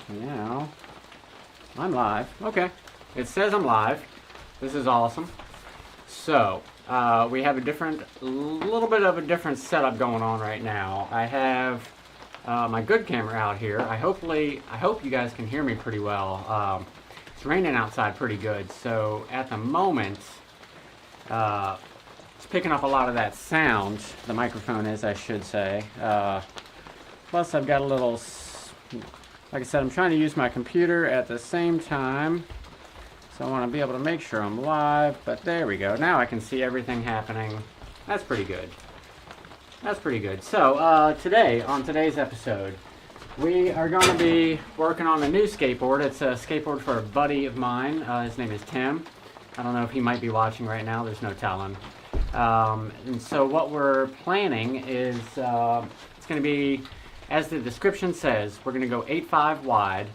Now, I'm live. Okay, it says I'm live. This is awesome. So, we have a little bit of a different setup going on right now. I have my good camera out here. I hope you guys can hear me pretty well. It's raining outside pretty good, so at the moment, it's picking up a lot of that sound. The microphone is, I should say. Plus, I've got a little, like I said, I'm trying to use my computer at the same time. So I want to be able to make sure I'm live, but there we go. Now I can see everything happening. That's pretty good. That's pretty good. So today, on today's episode, we are going to be working on a new skateboard. It's a skateboard for a buddy of mine. His name is Tim. I don't know if he might be watching right now. There's no telling. And so what we're planning is it's going to be, as the description says, we're going to go 8.5 wide,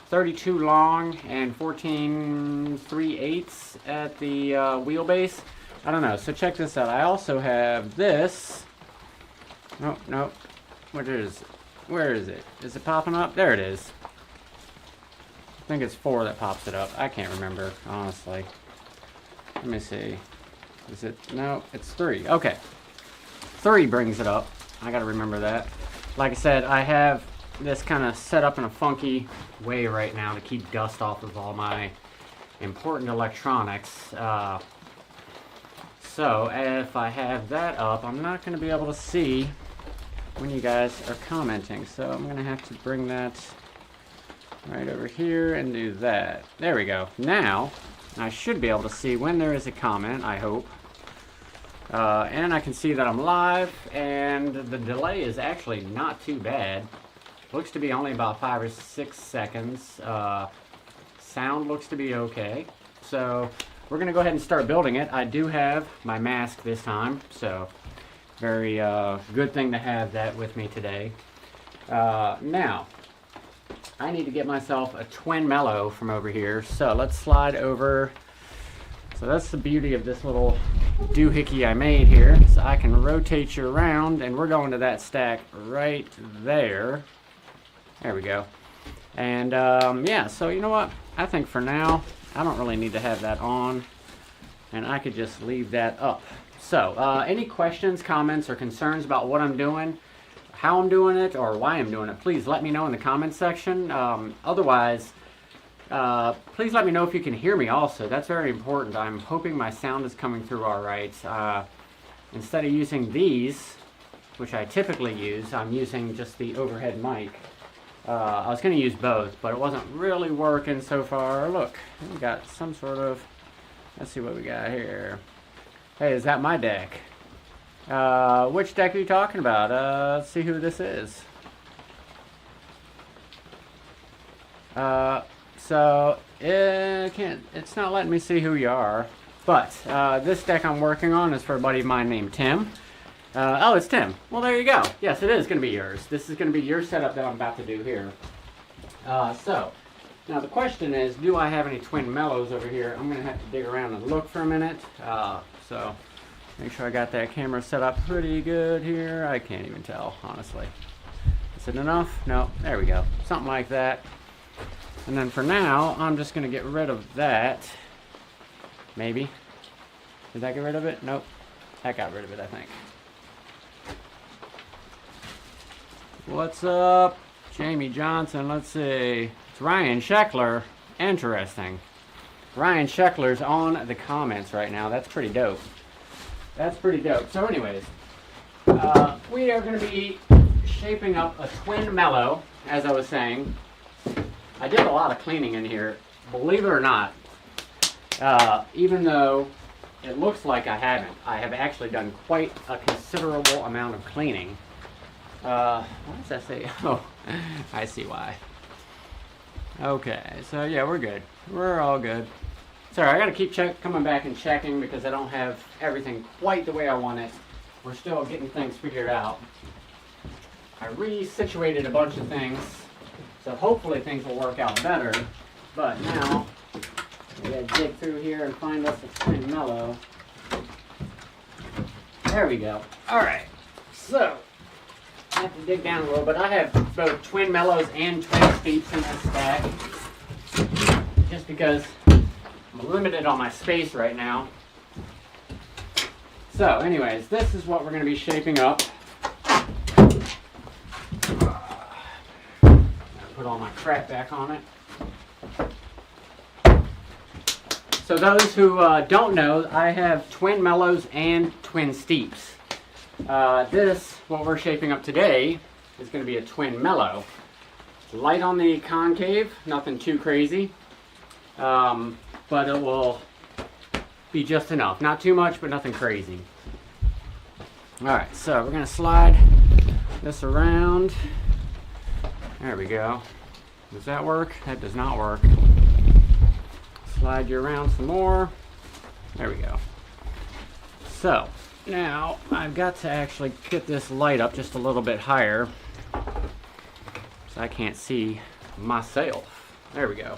32 long, and 14 3/8 at the wheelbase. I don't know. So check this out. I also have this. No. What is it? Where is it? Is it popping up? There it is. I think it's 4 that pops it up. I can't remember, honestly. Let me see. Is it? No, it's 3. Okay. 3 brings it up. I gotta remember that. Like I said, I have this kind of set up in a funky way right now to keep dust off of all my important electronics. So if I have that up, I'm not going to be able to see when you guys are commenting. So I'm going to have to bring that right over here and do that. There we go. Now I should be able to see when there is a comment, I hope. And I can see that I'm live, and the delay is actually not too bad. Looks to be only about 5 or 6 seconds. Sound looks to be okay. So we're going to go ahead and start building it. I do have my mask this time, so very good thing to have that with me today. Now, I need to get myself a twin Mellow from over here. So let's slide over. So that's the beauty of this little doohickey I made here. So I can rotate you around, and we're going to that stack right there. There we go. And yeah, so you know what? I think for now, I don't really need to have that on, and I could just leave that up. So any questions, comments, or concerns about what I'm doing, how I'm doing it, or why I'm doing it, please let me know in the comments section. Otherwise, please let me know if you can hear me also. That's very important. I'm hoping my sound is coming through all right. Instead of using these, which I typically use, I'm using just the overhead mic. I was going to use both, but it wasn't really working so far. Look, we got some sort of, let's see what we got here. Hey, is that my deck? Which deck are you talking about? Let's see who this is. So it's not letting me see who you are, but this deck I'm working on is for a buddy of mine named Tim. Oh, it's Tim. Well, there you go. Yes, it is going to be yours. This is going to be your setup that I'm about to do here. So, now the question is, do I have any twin Mellows over here? I'm going to have to dig around and look for a minute. So, make sure I got that camera set up pretty good here. I can't even tell, honestly. Is it enough? No. There we go. Something like that. And then for now, I'm just going to get rid of that. Maybe. Did that get rid of it? Nope. That got rid of it, I think. What's up? Jamie Johnson, let's see. It's Ryan Scheckler. Interesting. Ryan Scheckler's on the comments right now. That's pretty dope. That's pretty dope. So anyways, we are going to be shaping up a twin Mellow, as I was saying. I did a lot of cleaning in here, believe it or not. Even though it looks like I haven't, I have actually done quite a considerable amount of cleaning. What does that say? Oh, I see why. Okay, so yeah, we're good. We're all good. Sorry, I gotta keep coming back and checking because I don't have everything quite the way I want it. We're still getting things figured out. I resituated a bunch of things, so hopefully things will work out better. But now, we gotta dig through here and find us a twin Mellow. There we go. All right, so I have to dig down a little bit. I have both twin mellows and twin steeps in this stack, just because I'm limited on my space right now. So anyways, this is what we're going to be shaping up. Put all my crap back on it. So those who don't know, I have twin mellows and twin steeps. What we're shaping up today, is going to be a twin mellow. Light on the concave, nothing too crazy, but it will be just enough. Not too much, but nothing crazy. Alright, so we're going to slide this around. There we go. Does that work? That does not work. Slide you around some more. There we go. So, now I've got to actually get this light up just a little bit higher so I can't see myself. There we go.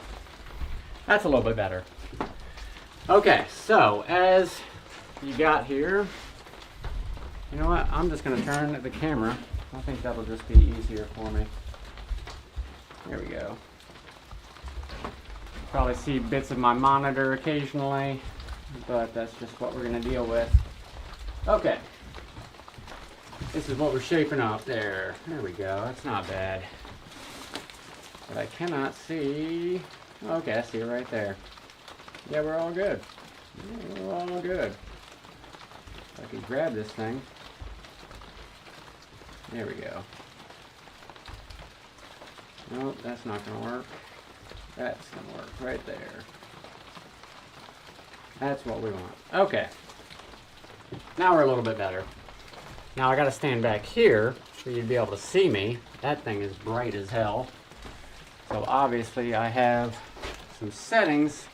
That's a little bit better. Okay, so as you got here, you know what? I'm just going to turn the camera. I think that'll just be easier for me. There we go. Probably see bits of my monitor occasionally, but that's just what we're going to deal with. Okay. This is what we're shaping up there. There we go. That's not bad. But I cannot see. Okay, I see it right there. Yeah, we're all good. Yeah, we're all good. If I could grab this thing. There we go. Nope, that's not going to work. That's going to work right there. That's what we want. Okay. Now we're a little bit better. Now I got to stand back here for you to be able to see me. That thing is bright as hell. So obviously I have some settings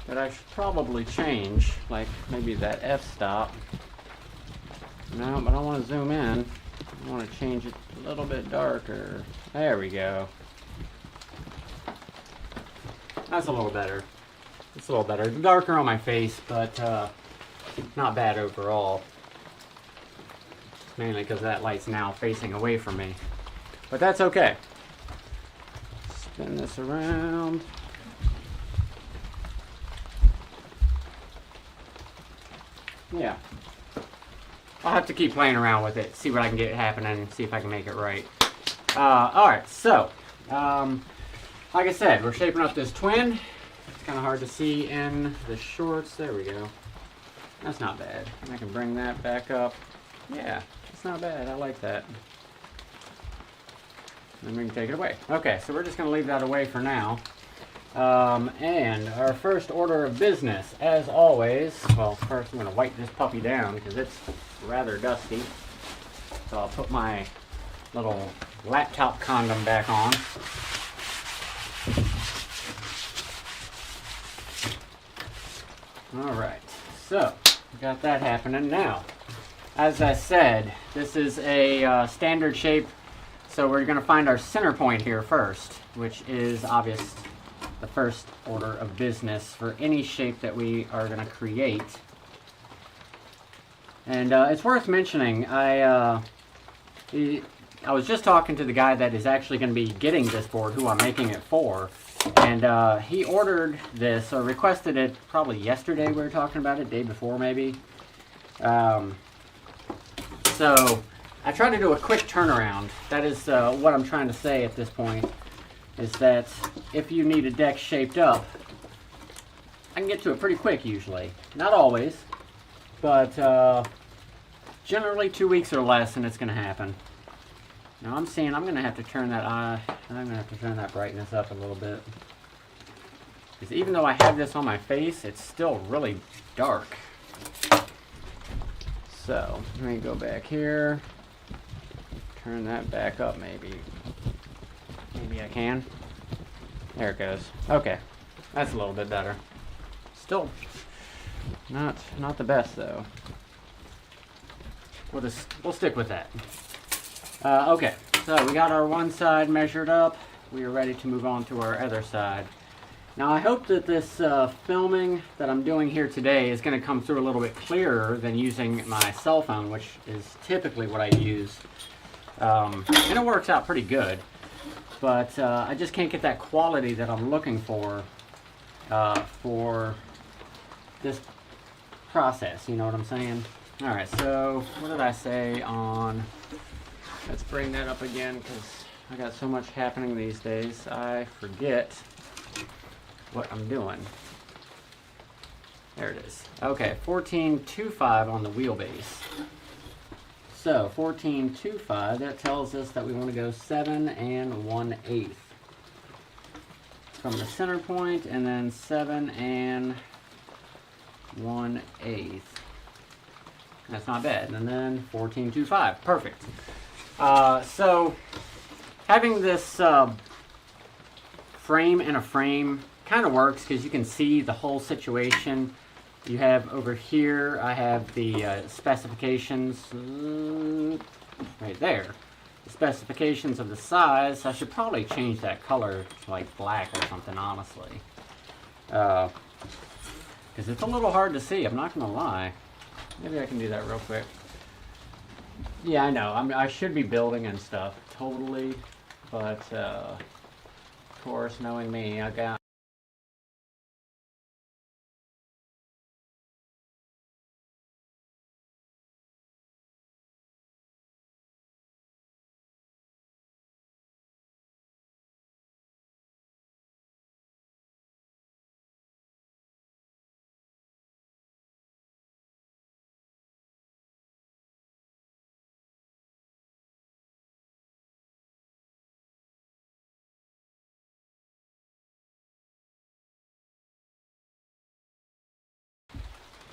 that I should probably change, like maybe that f-stop. No, but I want to zoom in. I want to change it a little bit darker. There we go. That's a little better. It's a little better. It's darker on my face, but not bad overall. Mainly because that light's now facing away from me. But that's okay. Spin this around. Yeah. I'll have to keep playing around with it, see what I can get happening, see if I can make it right. Alright, so, like I said, we're shaping up this twin. It's kind of hard to see in the shorts. There we go. That's not bad. I can bring that back up. Yeah, it's not bad. I like that. Then we can take it away. Okay, so we're just going to leave that away for now. And our first order of business, as always, well, first I'm going to wipe this puppy down because it's rather dusty. So I'll put my little laptop condom back on. Alright, so we got that happening now. As I said, this is a standard shape, so we're going to find our center point here first, which is obvious. The first order of business for any shape that we are going to create. And it's worth mentioning, I was just talking to the guy that is actually going to be getting this board, who I'm making it for, and he ordered this, or requested it probably yesterday. We were talking about it, day before maybe. So I tried to do a quick turnaround. That is what I'm trying to say at this point. Is that if you need a deck shaped up, I can get to it pretty quick usually. Not always, but generally 2 weeks or less, and it's going to happen. Now I'm seeing I'm going to have to turn that brightness up a little bit. Because even though I have this on my face, it's still really dark. So let me go back here, turn that back up maybe. Maybe I can. There it goes. Okay, that's a little bit better. Still not the best though. We'll stick with that. Okay, so we got our one side measured up. We are ready to move on to our other side. Now I hope that this filming that I'm doing here today is going to come through a little bit clearer than using my cell phone, which is typically what I use And it works out pretty good. But I just can't get that quality that I'm looking for this process, you know what I'm saying? Alright, so what did I say on... Let's bring that up again, because I got so much happening these days, I forget what I'm doing. There it is. Okay, 14.25 on the wheelbase. So 14.25, that tells us that we want to go 7 1/8 from the center point, and then 7 1/8. That's not bad. And then 14.25, perfect. So having this frame in a frame kind of works because you can see the whole situation. You have over here, I have the specifications right there. The specifications of the size. I should probably change that color to like black or something, honestly. Because it's a little hard to see, I'm not going to lie. Maybe I can do that real quick. Yeah, I know. I should be building and stuff, totally. But, of course, knowing me, I got...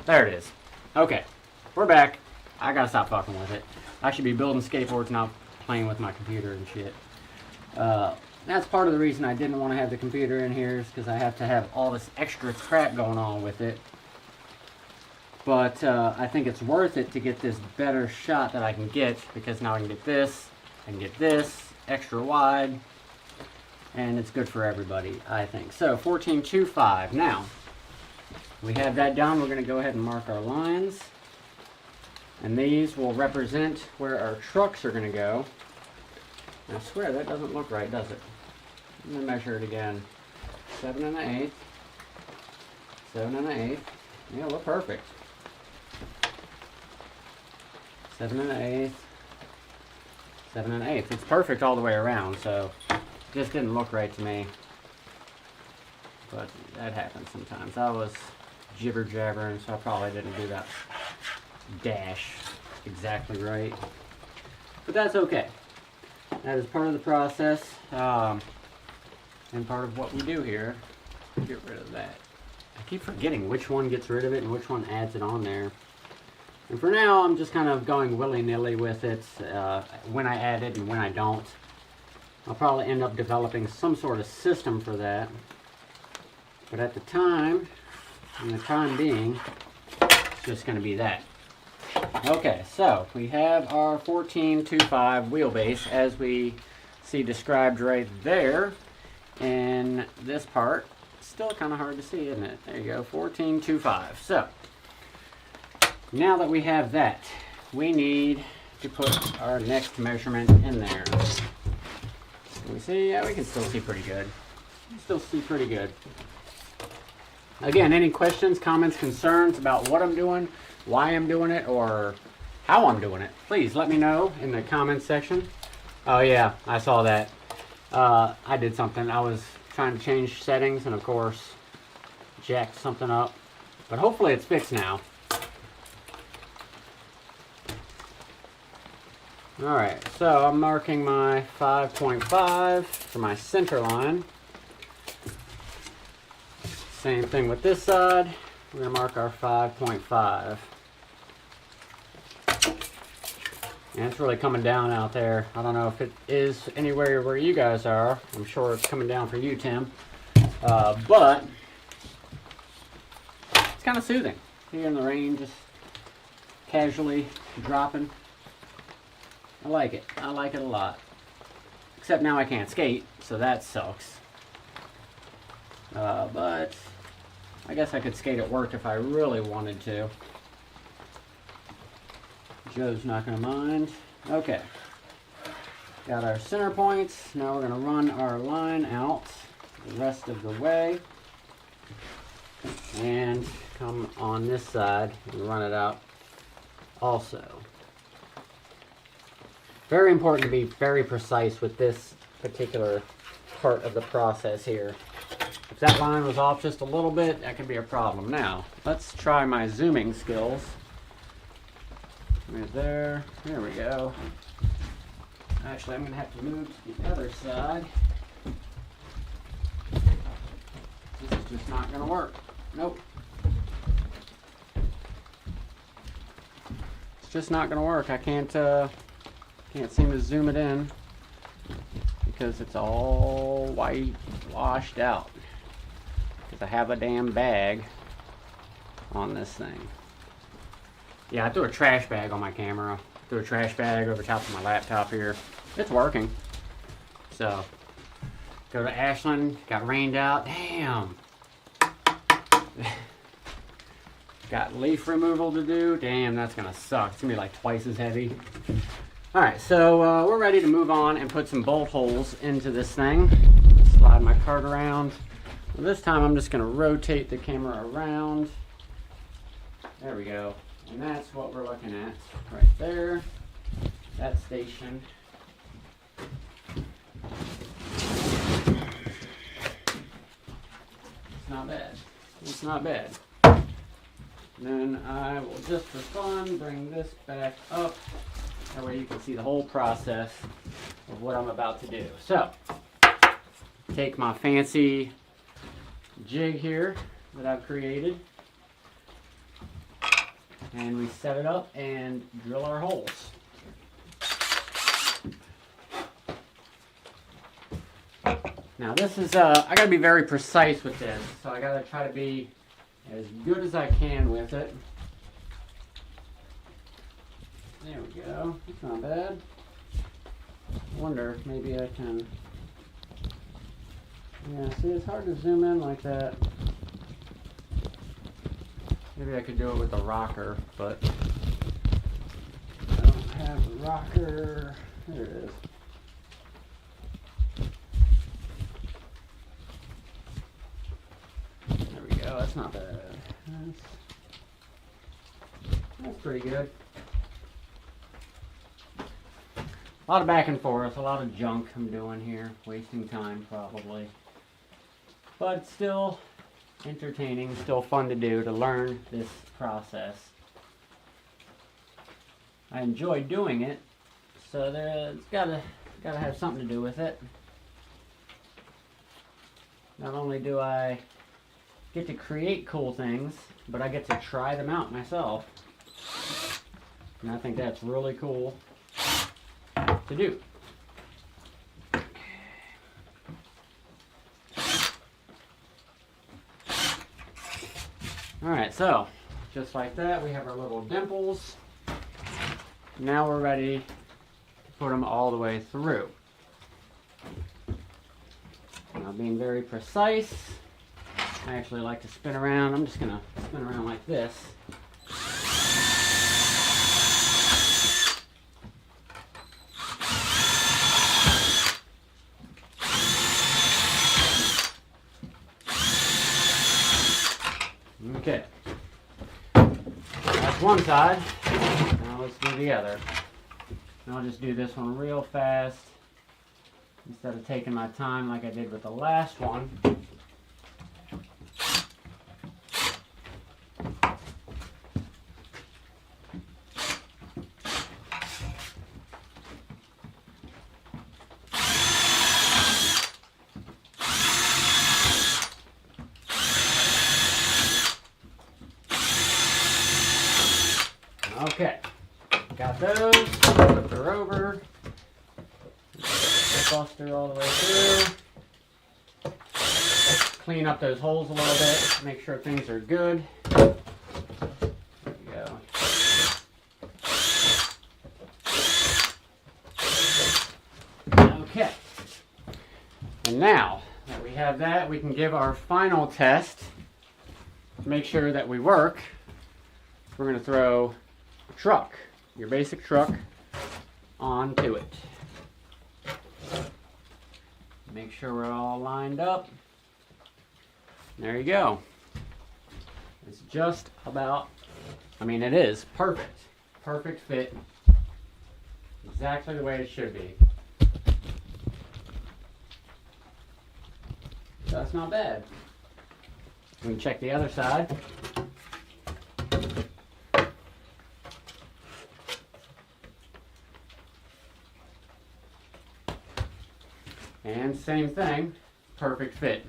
There it is. Okay, we're back. I gotta stop fucking with it. I should be building skateboards, not playing with my computer and shit. That's part of the reason I didn't want to have the computer in here, is because I have to have all this extra crap going on with it. But I think it's worth it to get this better shot that I can get, because now I can get this, I can get this extra wide, and it's good for everybody, I think. So 14.25. Now, we have that done. We're going to go ahead and mark our lines. And these will represent where our trucks are going to go. And I swear that doesn't look right, does it? I'm going to measure it again. 7 1/8. 7 1/8. Yeah, look perfect. 7 1/8. 7 1/8. It's perfect all the way around, so it just didn't look right to me. But that happens sometimes. I was jibber jabbering, so I probably didn't do that dash exactly right. But that's okay. That is part of the process, and part of what we do here. Get rid of that. I keep forgetting which one gets rid of it and which one adds it on there. And for now, I'm just kind of going willy-nilly with it, when I add it and when I don't. I'll probably end up developing some sort of system for that. But at the time, in the time being, it's just going to be that. Okay, so we have our 14.25 wheelbase, as we see described right there in this part. Still kind of hard to see, isn't it? There you go, 14.25. So, now that we have that, we need to put our next measurement in there. Can we see? Yeah, we can still see pretty good. Still see pretty good. Again, any questions, comments, concerns about what I'm doing, why I'm doing it, or how I'm doing it, please let me know in the comments section. Oh yeah, I saw that. I did something. I was trying to change settings and of course jacked something up. But hopefully it's fixed now. Alright, so I'm marking my 5.5 for my center line. Same thing with this side. We're going to mark our 5.5. And it's really coming down out there. I don't know if it is anywhere where you guys are. I'm sure it's coming down for you, Tim. But it's kind of soothing. Here in the rain, just casually dropping. I like it. I like it a lot. Except now I can't skate, so that sucks. But I guess I could skate at work if I really wanted to. Joe's not going to mind. Okay. Got our center points. Now we're going to run our line out the rest of the way. And come on this side and run it out also. Very important to be very precise with this particular part of the process here. If that line was off just a little bit, that could be a problem. Now, let's try my zooming skills. Right there. There we go. Actually, I'm going to have to move to the other side. This is just not going to work. Nope. It's just not going to work. I can't seem to zoom it in because it's all white washed out. Because I have a damn bag on this thing. Yeah, I threw a trash bag on my camera. Threw a trash bag over top of my laptop here. It's working. So, go to Ashland. Got rained out. Damn. Got leaf removal to do. Damn, that's gonna suck. It's gonna be like twice as heavy. Alright, so we're ready to move on and put some bolt holes into this thing. Slide my cart around. Well, this time I'm just gonna rotate the camera around. There we go. And that's what we're looking at right there. That station. It's not bad. It's not bad. Then I will just for fun bring this back up. That way you can see the whole process of what I'm about to do. So, take my fancy jig here that I've created. And we set it up and drill our holes. Now this is, I gotta be very precise with this. So I gotta try to be as good as I can with it. There we go. That's not bad. I wonder if maybe I can. Yeah, see, it's hard to zoom in like that. Maybe I could do it with a rocker, but I don't have a rocker. There it is. There we go. That's not bad. That's pretty good. A lot of back and forth, a lot of junk I'm doing here, wasting time probably. But still entertaining, still fun to do, to learn this process. I enjoy doing it, so it's gotta have something to do with it. Not only do I get to create cool things, but I get to try them out myself. And I think that's really cool to do. Alright, so just like that, we have our little dimples. Now we're ready to put them all the way through. Now, being very precise, I actually like to spin around. I'm just going to spin around like this. Okay, that's one side. Now let's do the other. And I'll just do this one real fast instead of taking my time like I did with the last one. Okay, got those, flip her over, buster all the way through, clean up those holes a little bit, make sure things are good. There we go. Okay, and now that we have that, we can give our final test to make sure that we work. We're going to throw truck, your basic truck, onto it. Make sure we're all lined up. There you go. It's just about, I mean, it is perfect. Perfect fit. Exactly the way it should be. So that's not bad. We can check the other side. And same thing, perfect fit.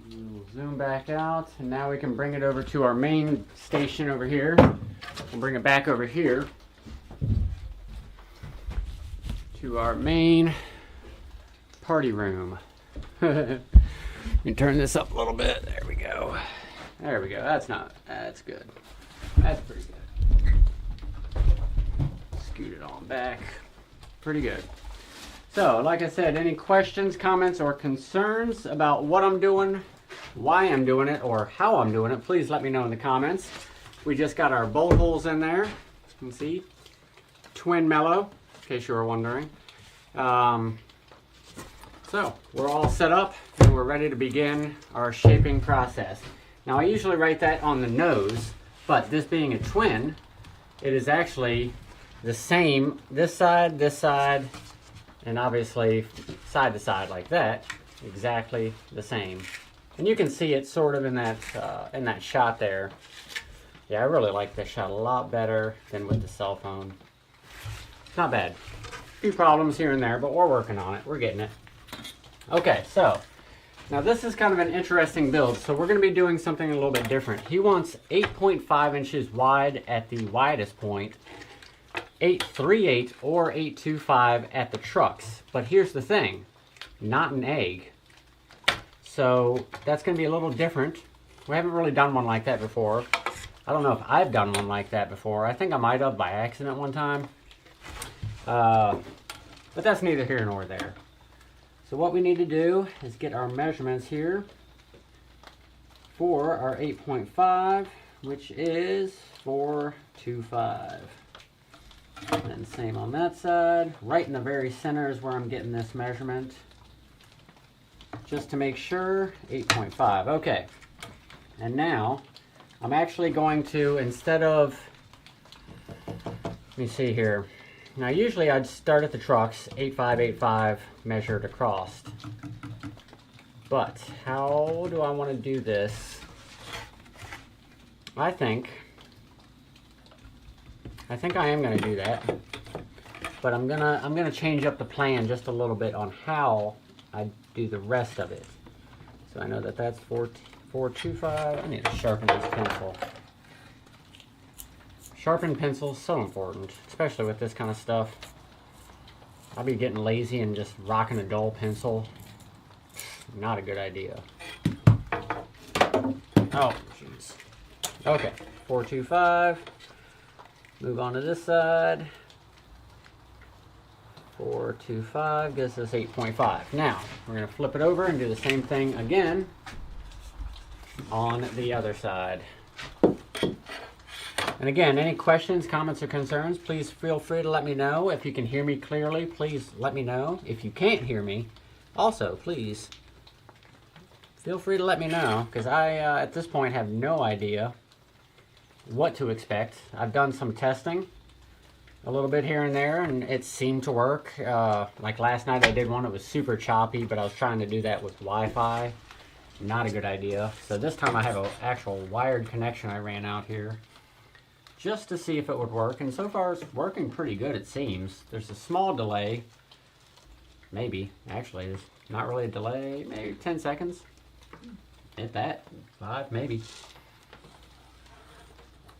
We'll zoom back out, and now we can bring it over to our main station over here. We'll bring it back over here to our main party room. Let me turn this up a little bit. There we go. There we go. That's good. That's pretty good. Scoot it on back. Pretty good. So, like I said, any questions, comments, or concerns about what I'm doing, why I'm doing it, or how I'm doing it, please let me know in the comments. We just got our bolt holes in there. You can see. Twin Mellow, in case you were wondering. So, we're all set up, and we're ready to begin our shaping process. Now, I usually write that on the nose, but this being a twin, it is actually the same, this side, and obviously side to side like that, exactly the same. And you can see it sort of in that shot there. Yeah, I really like this shot a lot better than with the cell phone. It's not bad. A few problems here and there, but we're working on it. We're getting it. Okay, so now this is kind of an interesting build. So we're going to be doing something a little bit different. He wants 8.5 inches wide at the widest point, 8.38 or 8.25 at the trucks. But here's the thing, not an egg. So that's going to be a little different. We haven't really done one like that before. I don't know if I've done one like that before. I think I might have by accident one time. But that's neither here nor there. So what we need to do is get our measurements here for our 8.5, which is 425. And same on that side. Right in the very center is where I'm getting this measurement. Just to make sure, 8.5. Okay. And now, I'm actually going to, instead of, let me see here. Now usually I'd start at the trucks, 8.5, measured across. But how do I want to do this? I think I am going to do that. But I'm gonna change up the plan just a little bit on how I do the rest of it. So I know that that's 425. I need to sharpen this pencil. Sharpened pencils, so important, especially with this kind of stuff. I'll be getting lazy and just rocking a dull pencil. Not a good idea. Oh, jeez. Okay, 425. Move on to this side. 425 gives us 8.5. Now, we're going to flip it over and do the same thing again on the other side. And again, any questions, comments, or concerns, please feel free to let me know. If you can hear me clearly, please let me know. If you can't hear me, also, please feel free to let me know, because I, at this point, have no idea what to expect. I've done some testing a little bit here and there, and it seemed to work. Like last night I did one, it was super choppy, but I was trying to do that with Wi-Fi. Not a good idea. So this time I have an actual wired connection I ran out here, just to see if it would work, and so far it's working pretty good, it seems. There's a small delay, maybe, actually, there's not really a delay, maybe 10 seconds, if that, 5, maybe.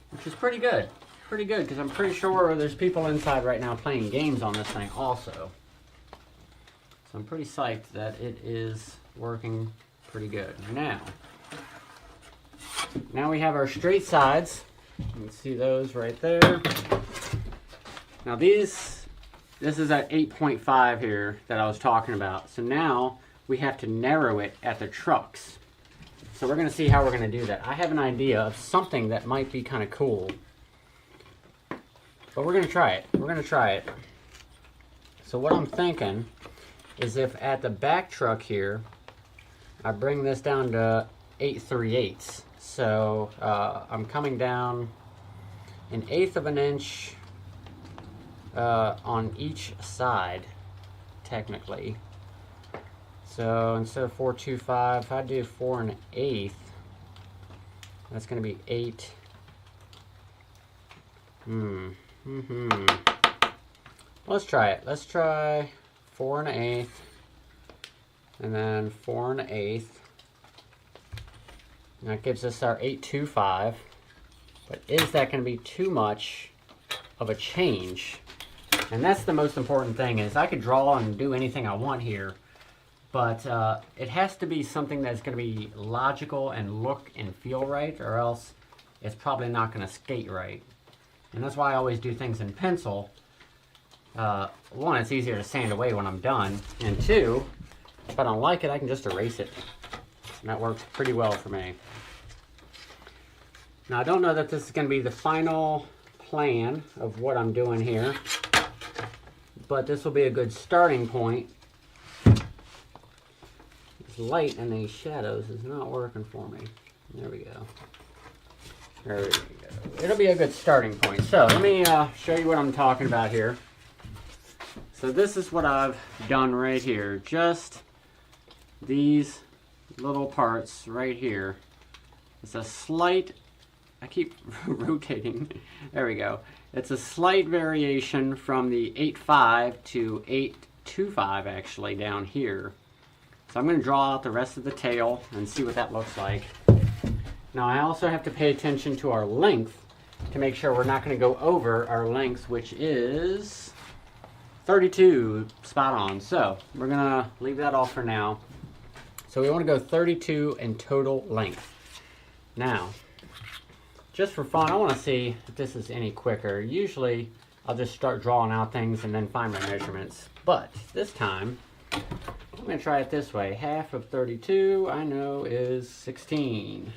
Which is pretty good, because I'm pretty sure there's people inside right now playing games on this thing also. So I'm pretty psyched that it is working pretty good. Now we have our straight sides. You can see those right there. Now this is at 8.5 here that I was talking about. So now we have to narrow it at the trucks. So we're going to see how we're going to do that. I have an idea of something that might be kind of cool. But we're going to try it. We're going to try it. So what I'm thinking is if at the back truck here, I bring this down to 8/3/8. So I'm coming down 1/8 of an inch on each side, technically. So instead of 4.25, if I do 4 1/8, that's going to be 8. Let's try it. Let's try 4 1/8, and then 4 1/8. And that gives us our 8.25. But is that going to be too much of a change? And that's the most important thing, is I could draw and do anything I want here, but it has to be something that's going to be logical and look and feel right, or else it's probably not going to skate right. And that's why I always do things in pencil. One, it's easier to sand away when I'm done, and two, if I don't like it, I can just erase it. And that works pretty well for me. Now, I don't know that this is going to be the final plan of what I'm doing here, but this will be a good starting point. This light and these shadows is not working for me. There we go. There we go. It'll be a good starting point. So let me show you what I'm talking about here. So this is what I've done right here. Just these little parts right here. It's a slight, I keep rotating. There we go. It's a slight variation from the 8.5 to 8.25 actually down here. So I'm going to draw out the rest of the tail and see what that looks like. Now I also have to pay attention to our length to make sure we're not going to go over our length, which is 32, spot on. So we're going to leave that off for now. So we want to go 32 in total length. Now, just for fun, I want to see if this is any quicker. Usually, I'll just start drawing out things and then find my measurements. But this time, I'm going to try it this way. Half of 32, I know, is 16.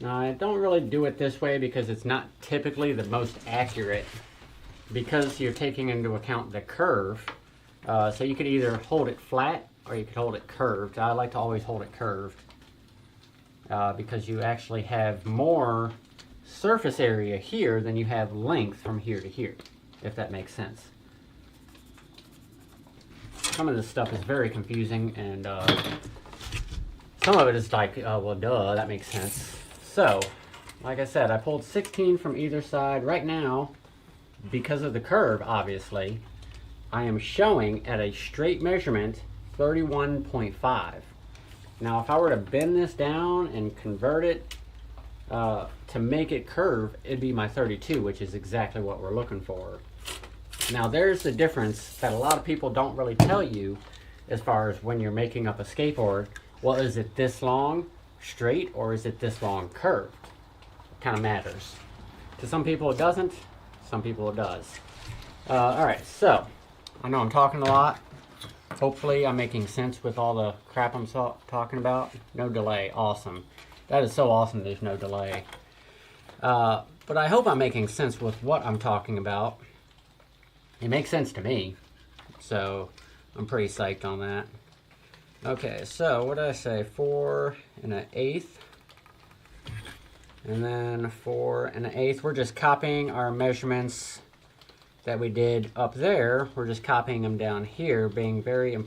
Now, I don't really do it this way because it's not typically the most accurate, because you're taking into account the curve. So you could either hold it flat or you could hold it curved. I like to always hold it curved. Because you actually have more surface area here than you have length from here to here, if that makes sense. Some of this stuff is very confusing, and some of it is like, well, duh, that makes sense. So, like I said, I pulled 16 from either side. Right now, because of the curve, obviously, I am showing at a straight measurement 31.5. Now, if I were to bend this down and convert it to make it curve, it'd be my 32, which is exactly what we're looking for. Now, there's the difference that a lot of people don't really tell you as far as when you're making up a skateboard. Well, is it this long straight or is it this long curved? It kind of matters. To some people it doesn't, some people it does. All right, so I know I'm talking a lot. Hopefully I'm making sense with all the crap I'm talking about. No delay, awesome. That is so awesome, there's no delay. But I hope I'm making sense with what I'm talking about. It makes sense to me, so I'm pretty psyched on that. Okay, so what did I say? 4 1/8. And then 4 1/8. We're just copying our measurements that we did up there. We're just copying them down here, being very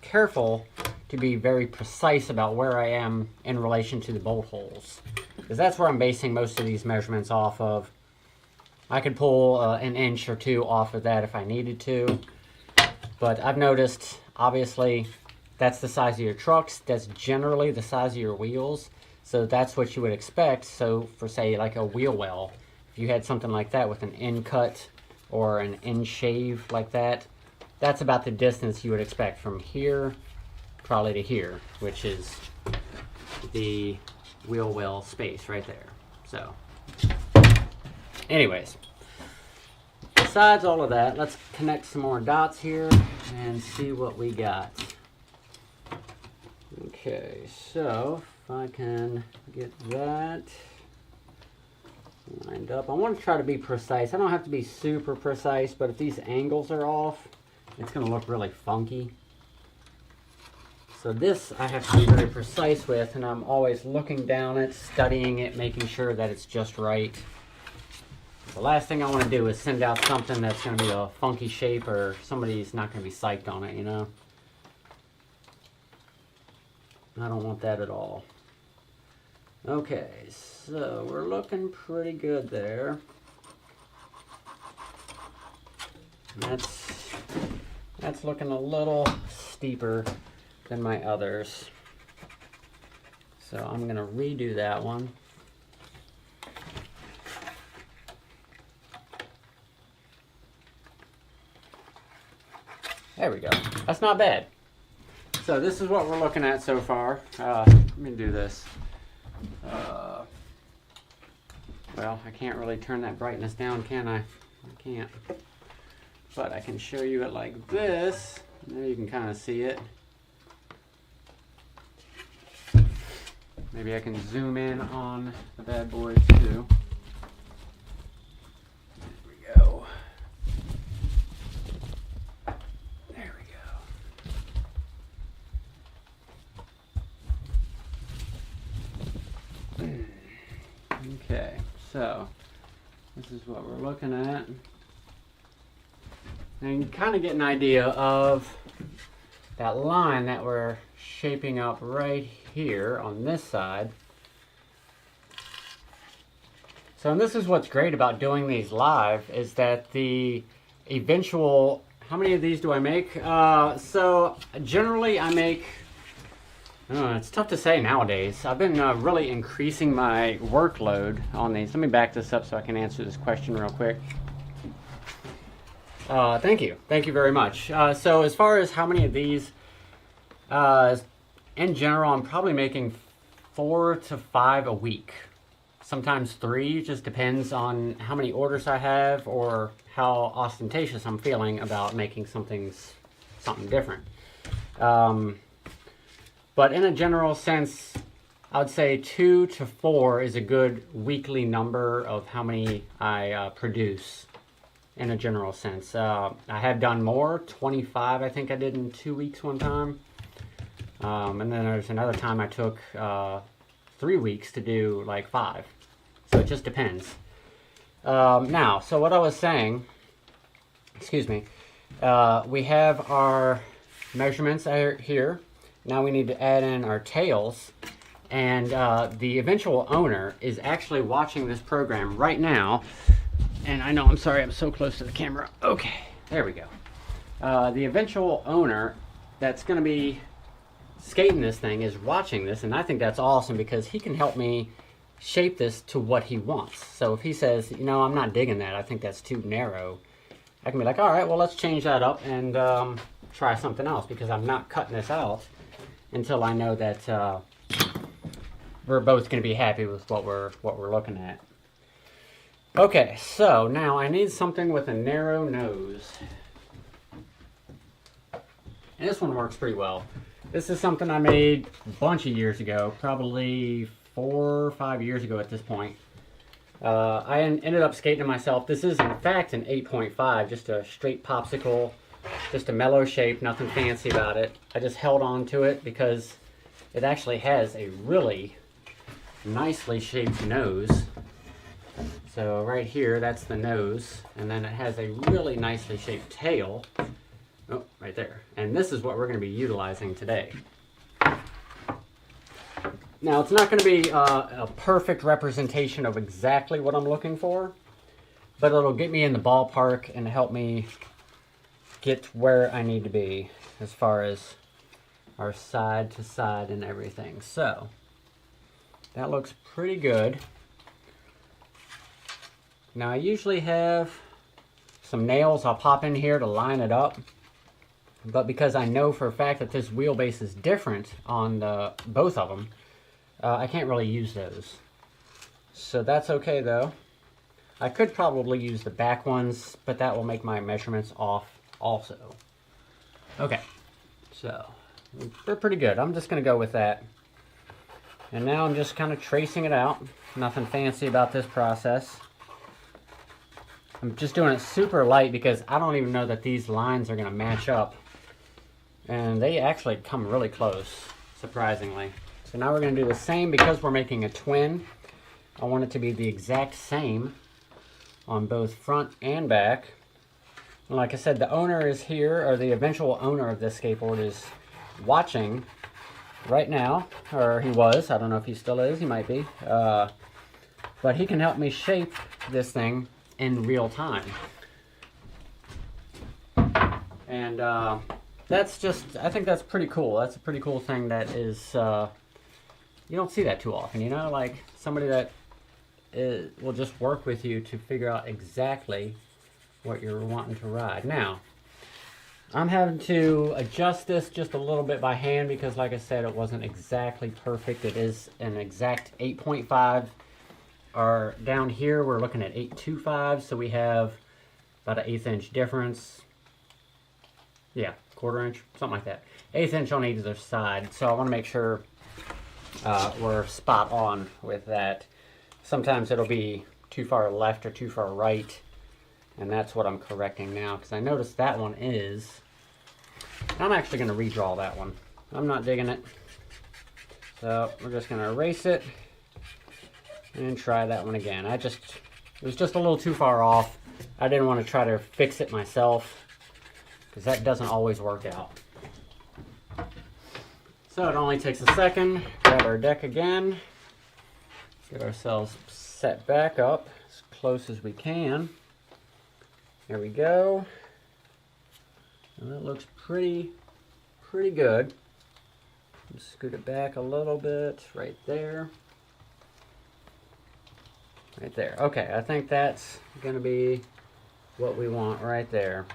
careful to be very precise about where I am in relation to the bolt holes, because that's where I'm basing most of these measurements off of. I could pull an inch or two off of that if I needed to, but I've noticed, obviously, that's the size of your trucks. That's generally the size of your wheels, so that's what you would expect. So for, say, like a wheel well, if you had something like that with an end cut or an end shave like that, that's about the distance you would expect from here probably to here, which is the wheel well space right there. So anyways, besides all of that, let's connect some more dots here and see what we got. Okay. Okay, so if I can get that lined up. I want to try to be precise. I don't have to be super precise, but if these angles are off, it's going to look really funky. So this I have to be very precise with, and I'm always looking down it, studying it, making sure that it's just right. The last thing I want to do is send out something that's going to be a funky shape or somebody's not going to be psyched on it, you know? I don't want that at all. Okay, so we're looking pretty good there. That's looking a little steeper than my others. So I'm going to redo that one. There we go. That's not bad. So this is what we're looking at so far. Let me do this. Well, I can't really turn that brightness down, can I? I can't. But I can show you it like this. There you can kind of see it. Maybe I can zoom in on the bad boys too. Okay, so this is what we're looking at. And you kind of get an idea of that line that we're shaping up right here on this side. So, and this is what's great about doing these live, is that the eventual, how many of these do I make? So generally I make, it's tough to say nowadays. I've been really increasing my workload on these. Let me back this up so I can answer this question real quick. Thank you. Thank you very much. So as far as how many of these, in general, I'm probably making 4 to 5 a week. Sometimes 3, just depends on how many orders I have or how ostentatious I'm feeling about making something different. But in a general sense, I would say 2 to 4 is a good weekly number of how many I produce in a general sense. I have done more, 25 I think I did in 2 weeks one time. And then there's another time I took 3 weeks to do like 5. So it just depends. Now, so what I was saying, excuse me, we have our measurements here. Now we need to add in our tails, and the eventual owner is actually watching this program right now. And I know, I'm sorry, I'm so close to the camera. Okay, there we go. The eventual owner that's going to be skating this thing is watching this, and I think that's awesome because he can help me shape this to what he wants. So if he says, you know, I'm not digging that, I think that's too narrow, I can be like, all right, well, let's change that up and try something else, because I'm not cutting this out until I know that we're both going to be happy with what we're looking at. Okay, so now I need something with a narrow nose. And this one works pretty well. This is something I made a bunch of years ago, probably 4 or 5 years ago at this point. I ended up skating it myself. This is in fact an 8.5, just a straight popsicle, just a mellow shape, nothing fancy about it. I just held on to it because it actually has a really nicely shaped nose. So right here, that's the nose, and then it has a really nicely shaped tail. Oh, right there. And this is what we're going to be utilizing today. Now, it's not going to be a perfect representation of exactly what I'm looking for, but it'll get me in the ballpark and help me get where I need to be as far as our side to side and everything. So, that looks pretty good. Now, I usually have some nails I'll pop in here to line it up. But because I know for a fact that this wheelbase is different on both of them, I can't really use those. So that's okay though. I could probably use the back ones, but that will make my measurements off also. Okay, so they're pretty good. I'm just going to go with that. And now I'm just kind of tracing it out. Nothing fancy about this process. I'm just doing it super light because I don't even know that these lines are going to match up. And they actually come really close, surprisingly. So now we're going to do the same because we're making a twin. I want it to be the exact same on both front and back. And like I said, the owner is here, or the eventual owner of this skateboard is watching right now, or he was. I don't know if he still is. He might be. But he can help me shape this thing in real time. And that's just, I think that's pretty cool. That's a pretty cool thing that is, you don't see that too often, you know? Like somebody that will just work with you to figure out exactly what you're wanting to ride. Now, I'm having to adjust this just a little bit by hand because, like I said, it wasn't exactly perfect. It is an exact 8.5. Or down here, we're looking at 8.25, so we have about an 1/8 inch difference. Yeah, 1/4 inch, something like that. 1/8 inch on either side, so I want to make sure we're spot on with that. Sometimes it'll be too far left or too far right, and that's what I'm correcting now, because I noticed that one is. I'm actually going to redraw that one. I'm not digging it. So we're just going to erase it and try that one again. It was just a little too far off. I didn't want to try to fix it myself, because that doesn't always work out. So it only takes a second. Grab our deck again. Get ourselves set back up as close as we can. There we go. And that looks pretty good. Just scoot it back a little bit right there. Right there. Okay, I think that's going to be what we want right there.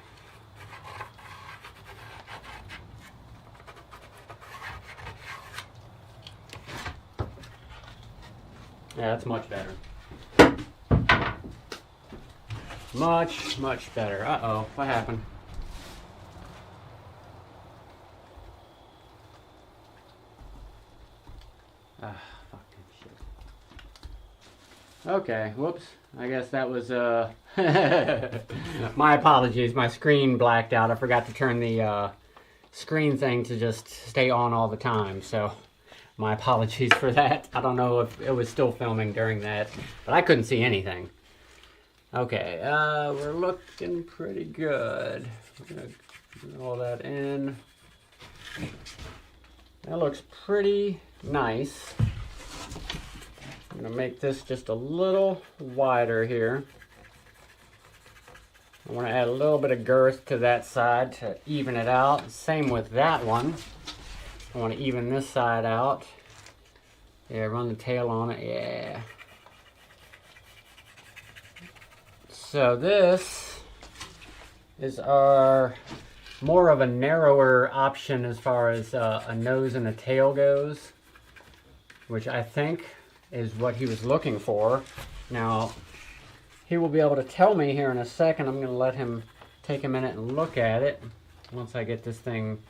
Yeah, that's much better. Much better. Uh-oh, what happened? Ah, fucking shit. Okay, whoops. I guess that was, my apologies. My screen blacked out. I forgot to turn the, screen thing to just stay on all the time, so my apologies for that. I don't know if it was still filming during that, but I couldn't see anything. Okay, we're looking pretty good. We're gonna do all that in. That looks pretty nice. I'm gonna make this just a little wider here. I want to add a little bit of girth to that side to even it out. Same with that one. I want to even this side out. Yeah, run the tail on it. Yeah. So this is our more of a narrower option as far as a nose and a tail goes, which I think is what he was looking for. Now, he will be able to tell me here in a second. I'm going to let him take a minute and look at it. Once I get this thing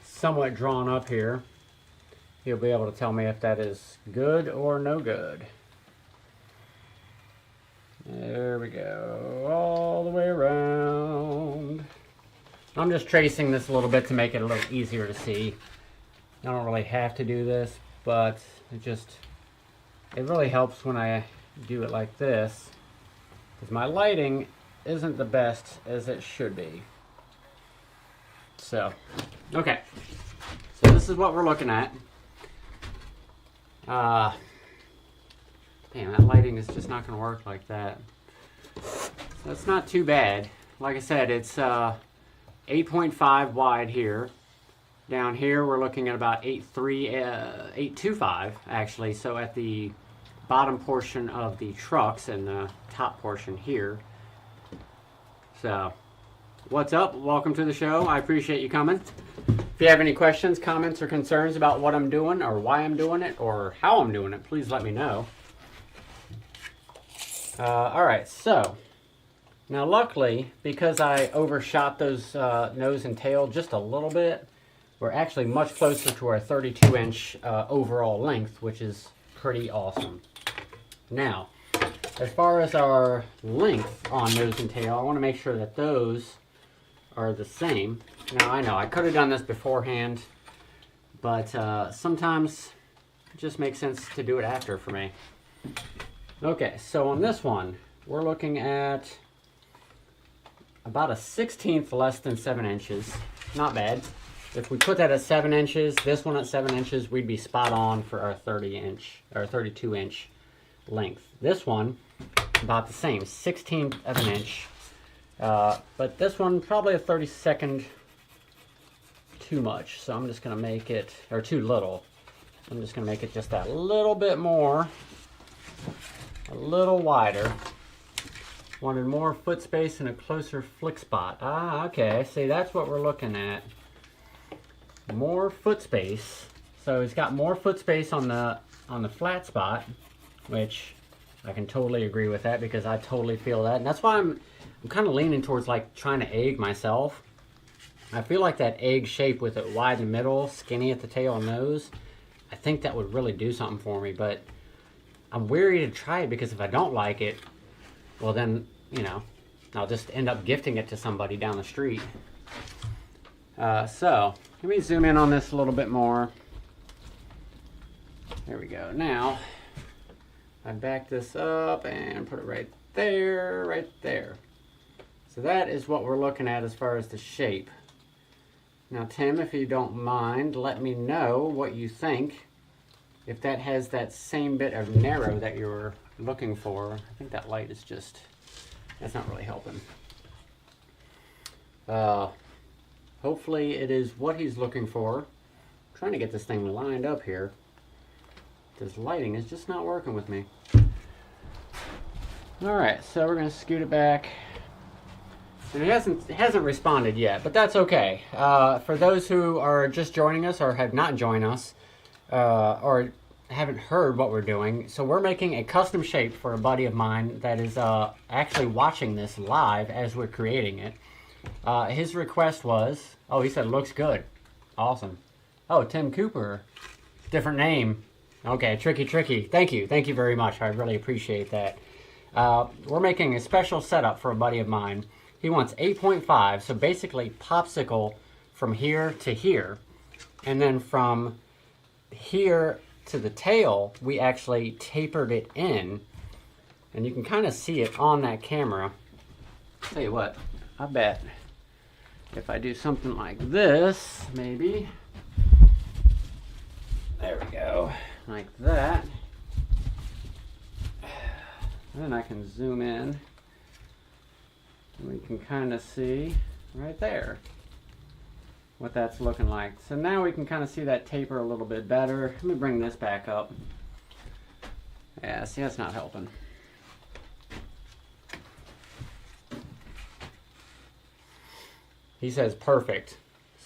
somewhat drawn up here, he'll be able to tell me if that is good or no good. There we go, all the way around. I'm just tracing this a little bit to make it a little easier to see. I don't really have to do this, but it really helps when I do it like this, because my lighting isn't the best as it should be. So, okay. So this is what we're looking at. Damn, that lighting is just not going to work like that. So it's not too bad. Like I said, it's 8.5 wide here. Down here we're looking at about 8.25 actually. So at the bottom portion of the trucks and the top portion here. So, what's up? Welcome to the show. I appreciate you coming. If you have any questions, comments, or concerns about what I'm doing, or why I'm doing it, or how I'm doing it, please let me know. Alright, so, now luckily, because I overshot those nose and tail just a little bit, we're actually much closer to our 32-inch overall length, which is pretty awesome. Now, as far as our length on nose and tail, I want to make sure that those are the same. Now, I know I could have done this beforehand, but sometimes it just makes sense to do it after for me. Okay, so on this one, we're looking at about a 1/16 less than 7 inches. Not bad. If we put that at 7 inches, this one at 7 inches, we'd be spot on for our 30-inch or 32-inch length. This one, about the same, 1/16 of an inch. But this one, probably a 32nd too much. So I'm just going to make it, or too little. I'm just going to make it just that little bit more, a little wider. Wanted more foot space and a closer flick spot. Ah, okay. See, that's what we're looking at. More foot space. So it's got more foot space on the flat spot, which I can totally agree with that because I totally feel that. And that's why I'm kind of leaning towards like trying to egg myself. I feel like that egg shape with it wide in the middle, skinny at the tail and nose, I think that would really do something for me. But I'm weary to try it because if I don't like it, well then, you know, I'll just end up gifting it to somebody down the street. So, let me zoom in on this a little bit more. There we go. Now, I back this up and put it right there, right there. So that is what we're looking at as far as the shape. Now, Tim, if you don't mind, let me know what you think. If that has that same bit of narrow that you're looking for. I think that light is just, that's not really helping. Hopefully it is what he's looking for. I'm trying to get this thing lined up here. This lighting is just not working with me. Alright, so we're going to scoot it back. And it hasn't responded yet, but that's okay. For those who are just joining us or have not joined us, or haven't heard what we're doing, so we're making a custom shape for a buddy of mine that is actually watching this live as we're creating it. His request was, oh, he said looks good. Awesome. Oh, Tim Cooper. Different name. Okay, tricky. Thank you very much. I really appreciate that. We're making a special setup for a buddy of mine. He wants 8.5, so basically popsicle from here to here. And then from here to the tail, we actually tapered it in. And you can kind of see it on that camera. Tell you what, I bet if I do something like this, maybe, there we go, like that, then I can zoom in and we can kind of see right there what that's looking like. So now we can kind of see that taper a little bit better. Let me bring this back up. Yeah, see, that's not helping. He says perfect.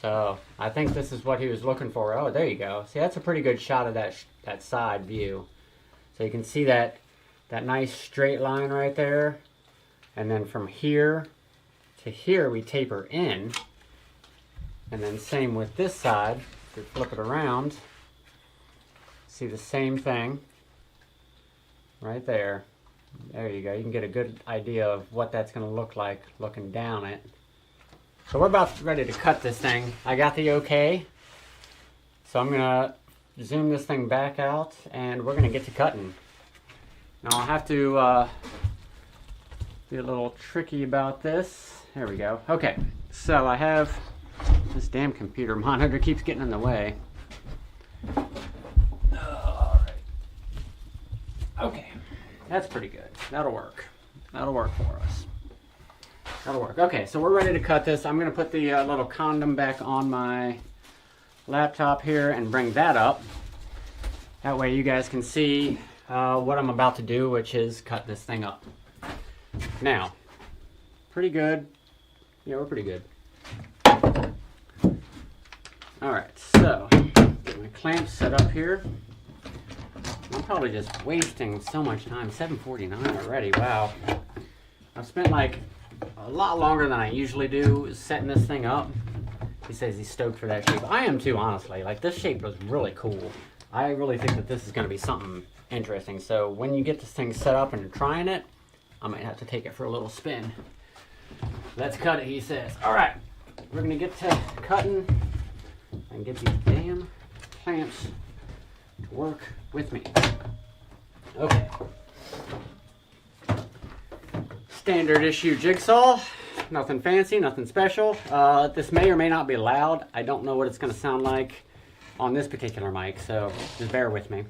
So I think this is what he was looking for. Oh, there you go. See, that's a pretty good shot of that side view. So you can see that nice straight line right there. And then from here to here, we taper in. And then same with this side. If we flip it around, see the same thing right there. There you go. You can get a good idea of what that's going to look like looking down it. So we're about ready to cut this thing. I got the okay. So I'm going to zoom this thing back out and we're going to get to cutting. Now I'll have to be a little tricky about this. There we go. Okay, so I have this damn computer monitor keeps getting in the way. Alright. Okay, that's pretty good. That'll work. That'll work for us. That'll work. Okay, so we're ready to cut this. I'm going to put the little condom back on my laptop here and bring that up. That way you guys can see what I'm about to do, which is cut this thing up. Now, pretty good. Yeah, we're pretty good. Alright, so get my clamps set up here. I'm probably just wasting so much time. 7:49 already. Wow. I've spent like a lot longer than I usually do setting this thing up. he says he's stoked for that shape. I am too, honestly. Like, this shape was really cool. I really think that this is going to be something interesting. So when you get this thing set up and you're trying it, I might have to take it for a little spin. Let's cut it, he says. All right, we're going to get to cutting and get these damn clamps to work with me. Okay. Standard issue jigsaw. Nothing fancy, nothing special. This may or may not be loud. I don't know what it's going to sound like on this particular mic, so just bear with me.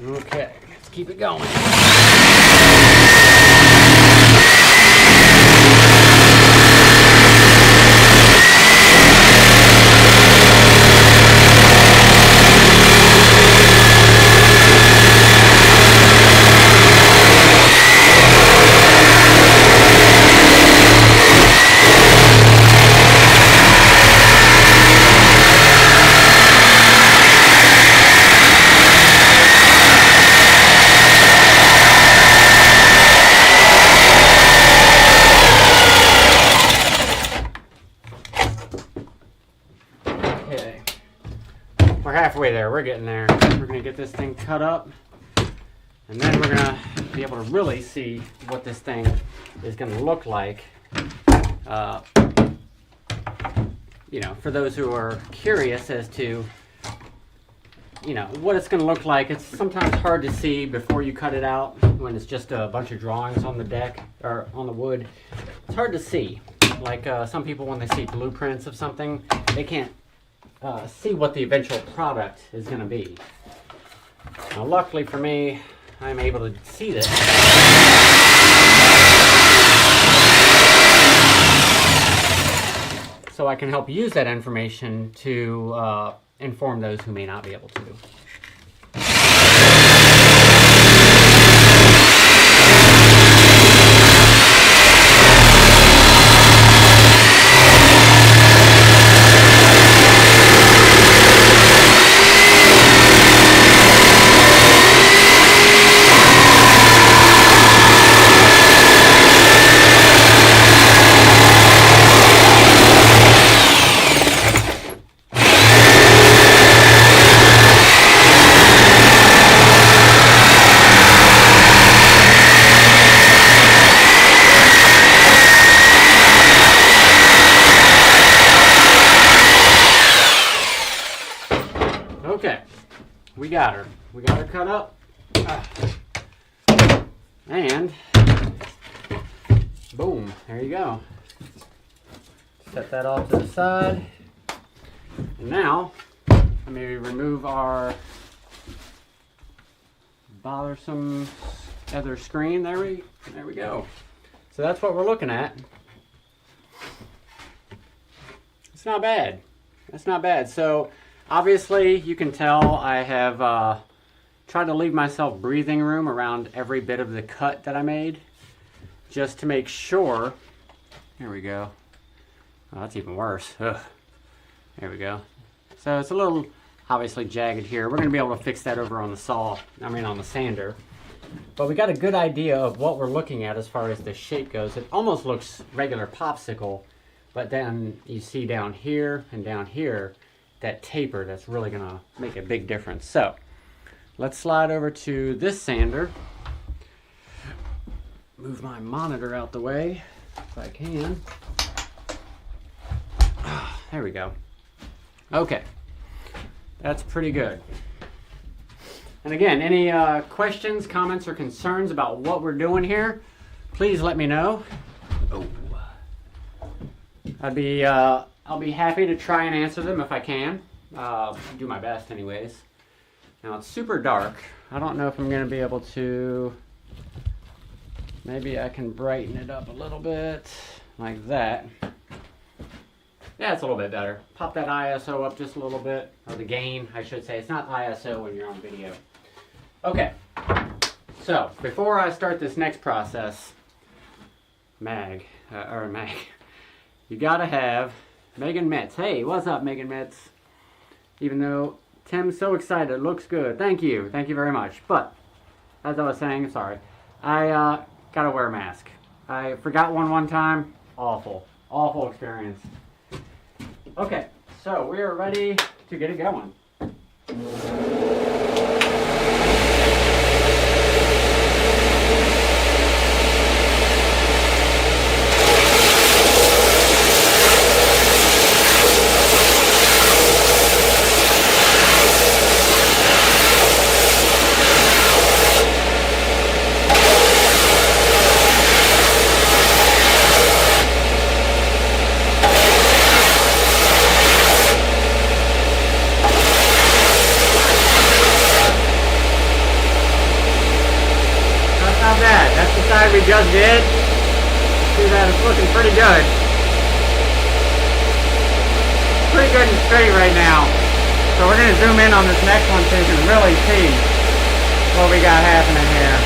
Okay, let's keep it going. We're halfway there. We're getting there. We're going to get this thing cut up, and then we're going to be able to really see what this thing is going to look like. You know, for those who are curious as to, you know, what it's going to look like. It's sometimes hard to see before you cut it out when it's just a bunch of drawings on the deck or on the wood. It's hard to see. Like some people, when they see blueprints of something, they can't see what the eventual product is going to be. Now, luckily for me, I'm able to see this. So I can help use that information to inform those who may not be able to. Okay, we got her. We got her cut up. And boom, there you go. Set that off to the side. And now, let me remove our bothersome other screen. There we go. So that's what we're looking at. It's not bad. That's not bad. So obviously you can tell I have tried to leave myself breathing room around every bit of the cut that I made, just to make sure. There we go. Oh, that's even worse. Ugh. There we go. So it's a little obviously jagged here. We're going to be able to fix that over on the saw, on the sander. But we got a good idea of what we're looking at as far as the shape goes. It almost looks regular popsicle, but then you see down here and down here that taper that's really going to make a big difference. So let's slide over to this sander. Move my monitor out the way if I can. There we go. Okay, that's pretty good. And again, any questions, comments, or concerns about what we're doing here, please let me know. Oh. I'll be happy to try and answer them if I can. Do my best anyways. Now it's super dark. I don't know if I'm going to be able to. Maybe I can brighten it up a little bit like that. Yeah, it's a little bit better. Pop that ISO up just a little bit, or the gain, I should say. It's not ISO when you're on video. Okay, so before I start this next process, you gotta have Megan Metz. Hey, what's up, Megan Metz? Even though Tim's so excited, it looks good. Thank you very much. But as I was saying, sorry, I gotta wear a mask. I forgot one time. Awful experience. Okay, so we are ready to get it going. That's the side we just did. See that, it's looking pretty good. Pretty good and straight right now. So we're going to zoom in on this next one so you can really see what we got happening here.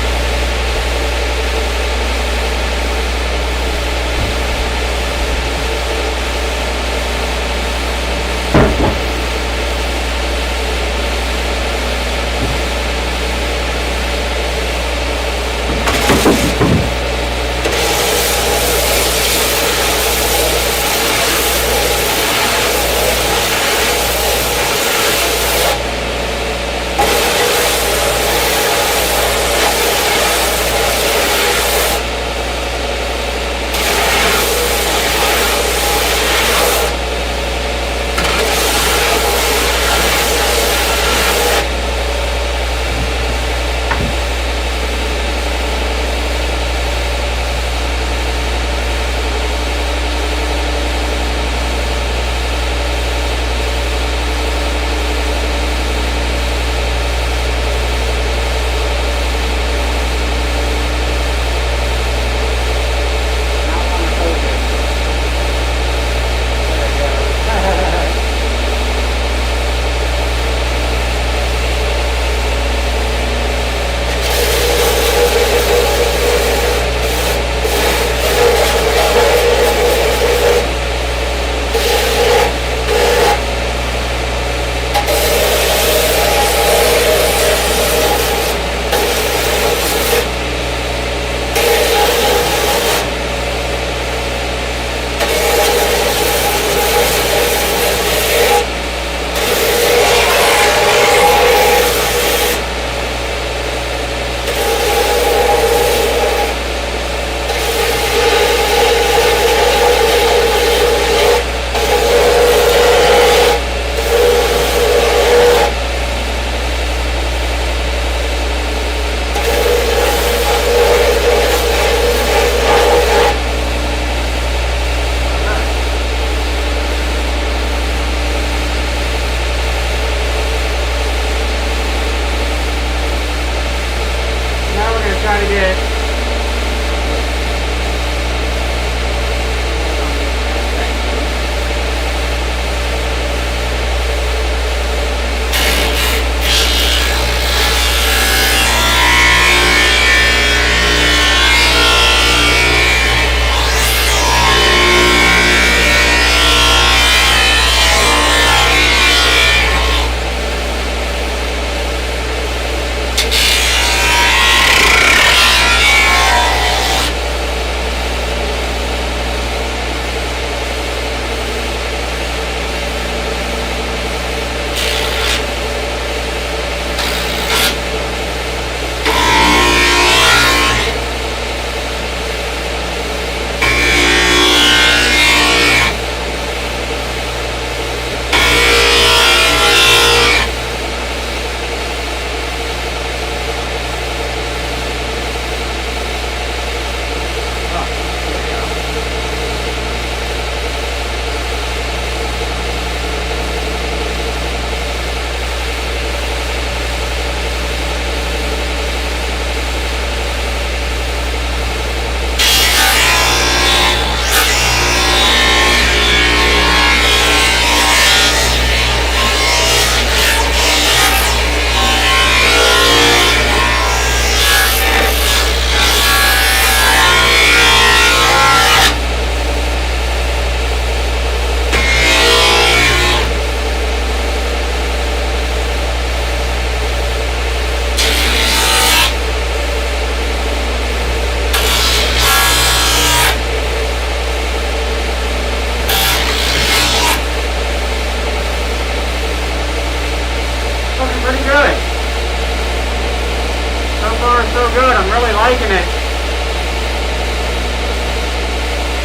far, so good. I'm really liking it.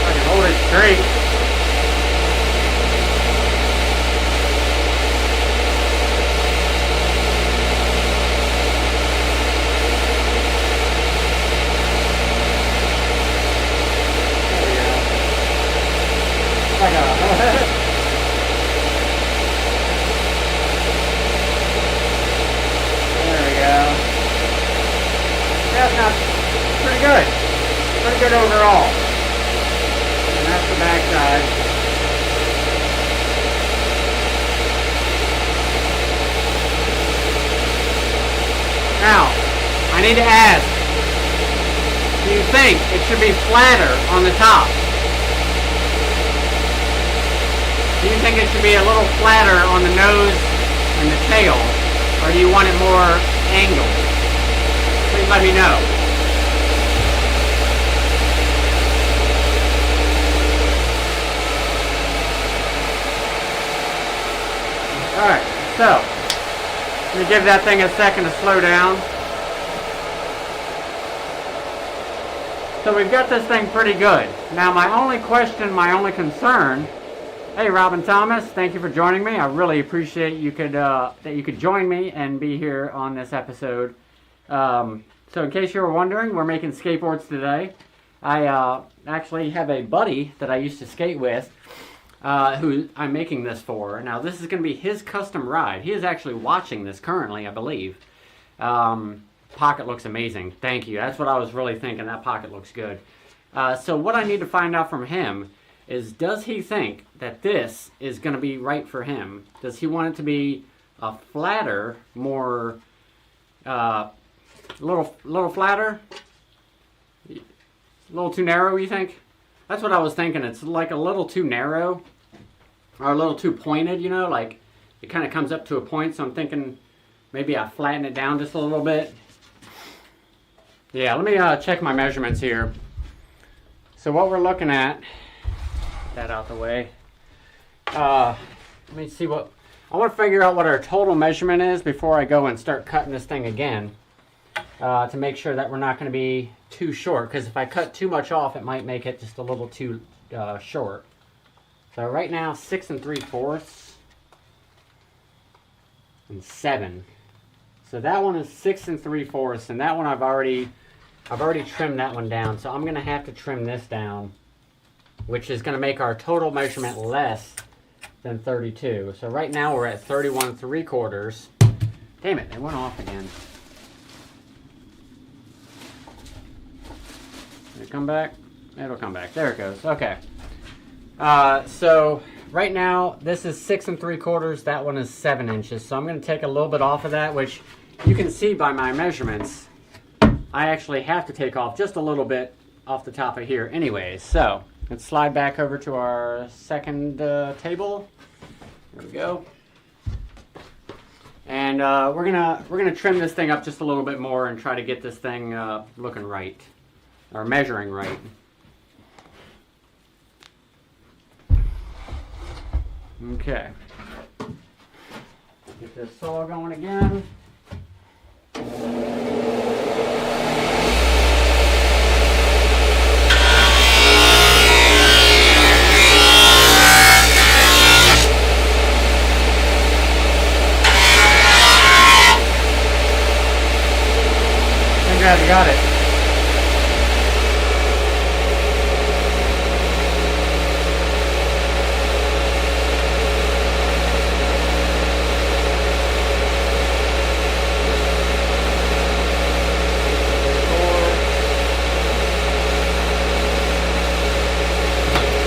I can hold it straight. There we go. That's not pretty good. Pretty good overall. And that's the back side. Now, I need to ask, do you think it should be flatter on the top? Do you think it should be a little flatter on the nose and the tail? Or do you want it more angled? Please let me know. Alright, so let me give that thing a second to slow down. So we've got this thing pretty good. Now my only question, my only concern. Hey Robin Thomas, thank you for joining me. I really appreciate that you could join me and be here on this episode. So in case you were wondering, we're making skateboards today. I actually have a buddy that I used to skate with who I'm making this for. Now this is going to be his custom ride. He is actually watching this currently, I believe. Pocket looks amazing. Thank you. That's what I was really thinking. That pocket looks good. So what I need to find out from him is, does he think that this is going to be right for him? Does he want it to be a flatter, more, little flatter? A little too narrow, you think? That's what I was thinking. It's like a little too narrow, or a little too pointed, you know, like it kind of comes up to a point, so I'm thinking maybe I flatten it down just a little bit. Yeah, let me check my measurements here. So what we're looking at, that out the way. Let me see what, I want to figure out what our total measurement is before I go and start cutting this thing again, to make sure that we're not going to be too short, because if I cut too much off, it might make it just a little too short. So right now, 6 3/4 and 7. So that one is 6 3/4, and that one I've already trimmed that one down. So I'm going to have to trim this down, which is going to make our total measurement less than 32. So right now we're at 31 3/4. Damn it, they went off again. Did it come back? It'll come back. There it goes. Okay. So right now this is 6 3/4. That one is 7 inches. So I'm going to take a little bit off of that, which you can see by my measurements. I actually have to take off just a little bit off the top of here anyways. So let's slide back over to our second table. There we go. And we're gonna trim this thing up just a little bit more and try to get this thing looking right, or measuring right. Okay. Get this saw going again. You got it.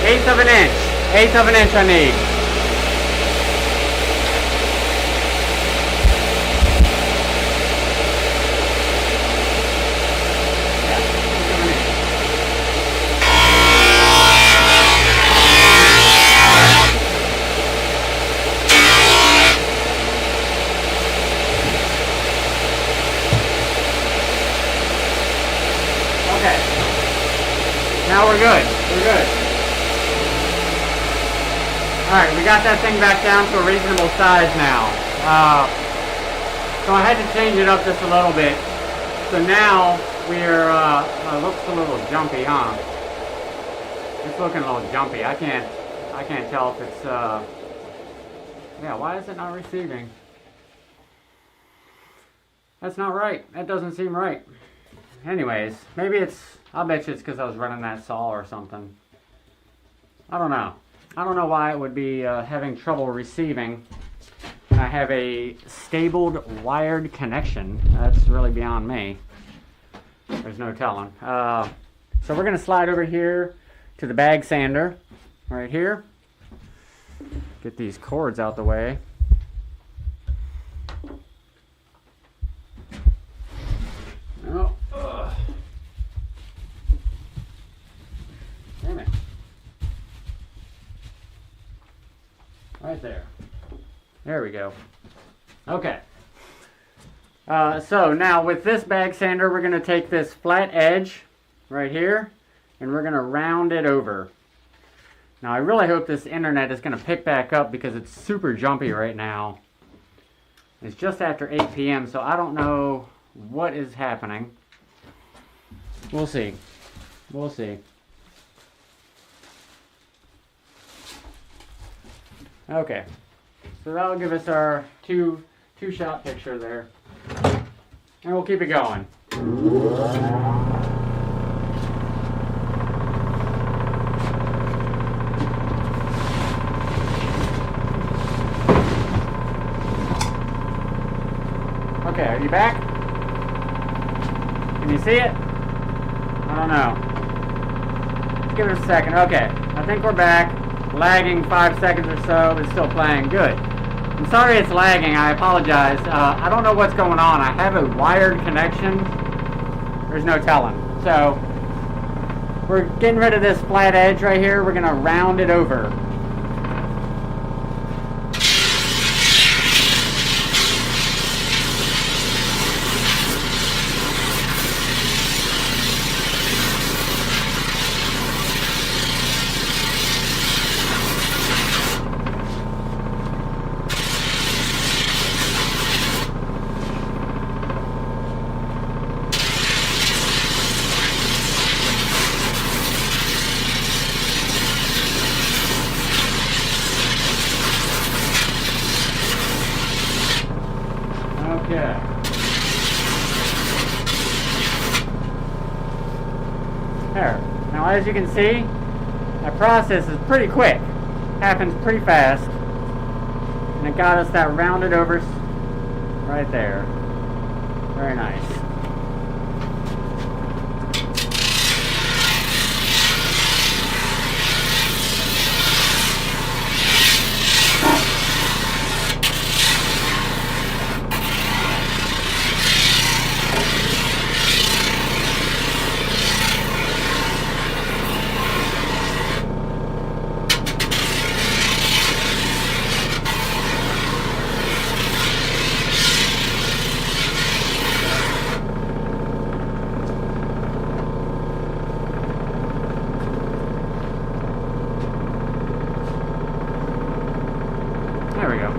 Eighth of an inch. Eighth of an inch I need. Now we're good. We're good. Alright, we got that thing back down to a reasonable size now. So I had to change it up just a little bit. So now we're, it looks a little jumpy, huh? It's looking a little jumpy. I can't tell if it's, yeah, why is it not receiving? That's not right. That doesn't seem right. Anyways, maybe I'll bet you it's because I was running that saw or something. I don't know. I don't know why it would be having trouble receiving. I have a stabled wired connection. That's really beyond me. There's no telling. So we're going to slide over here to the bag sander right here. Get these cords out the way. Oh, damn it. Right there. There we go. Okay. So now with this bag sander, we're going to take this flat edge right here and we're going to round it over. Now I really hope this internet is going to pick back up because it's super jumpy right now. It's just after 8 p.m. so I don't know what is happening. We'll see. We'll see. Okay. So that'll give us our two-shot picture there. And we'll keep it going. Okay, are you back? Can you see it? I don't know. Let's give it a second. Okay, I think we're back. Lagging 5 seconds or so, but still playing. Good. I'm sorry it's lagging. I apologize. I don't know what's going on. I have a wired connection. There's no telling. So, we're getting rid of this flat edge right here. We're going to round it over. Okay. There. Now as you can see, that process is pretty quick. Happens pretty fast. And it got us that rounded over right there. Very nice. There we go.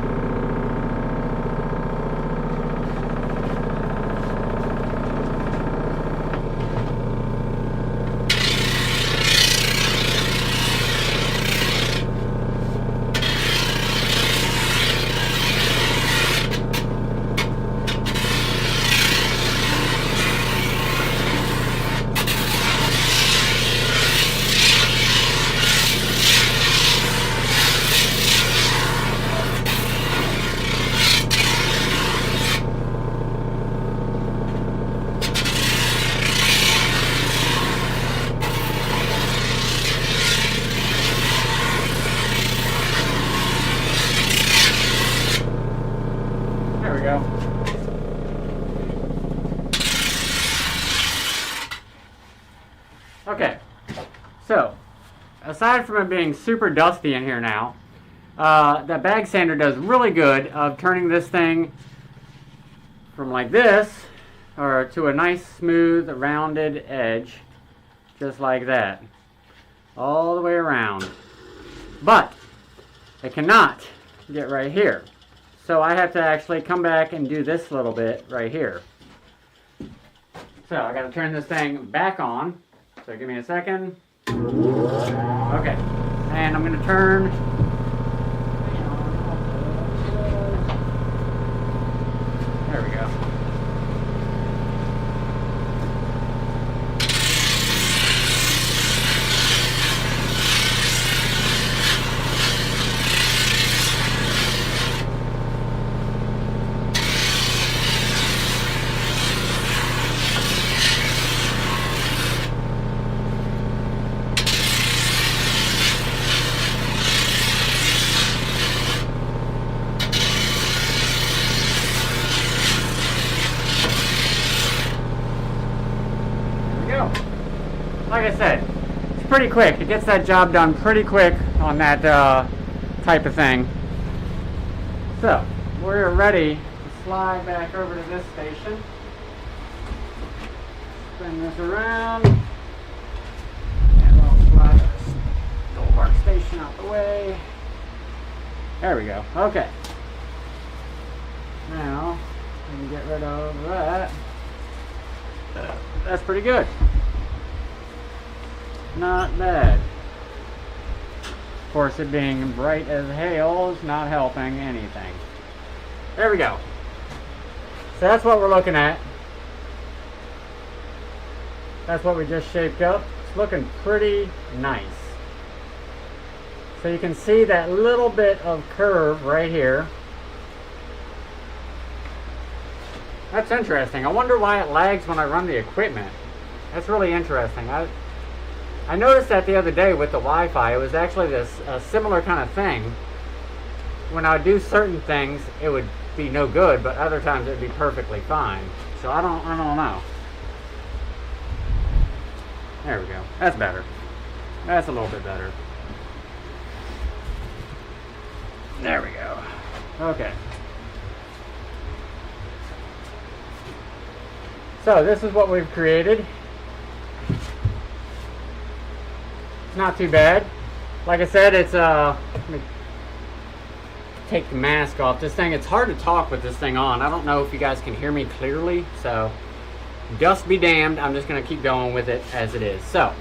There we go. Okay, so aside from it being super dusty in here now, that bag sander does really good of turning this thing from like this or to a nice smooth rounded edge, just like that, all the way around. But it cannot get right here. So I have to actually come back and do this little bit right here. So I gotta turn this thing back on. So give me a second. Okay. And I'm gonna turn. There we go. Like I said, it's pretty quick. It gets that job done pretty quick on that type of thing. So, we're ready to slide back over to this station. Spin this around. And we'll slide this little workstation out the way. There we go. Okay. Now, we can get rid of that. That's pretty good. Not bad. Of course, it being bright as hail is not helping anything. There we go. So that's what we're looking at. That's what we just shaped up. It's looking pretty nice. So you can see that little bit of curve right here. That's interesting. I wonder why it lags when I run the equipment. That's really interesting. I noticed that the other day with the Wi-Fi. It was actually this similar kind of thing. When I would do certain things, it would be no good, but other times it would be perfectly fine. So I don't know. There we go. That's better. That's a little bit better. There we go. Okay. So this is what we've created. It's not too bad. Like I said, it's let me take the mask off. This thing, it's hard to talk with this thing on. I don't know if you guys can hear me clearly, so dust be damned. I'm just gonna keep going with it as it is. So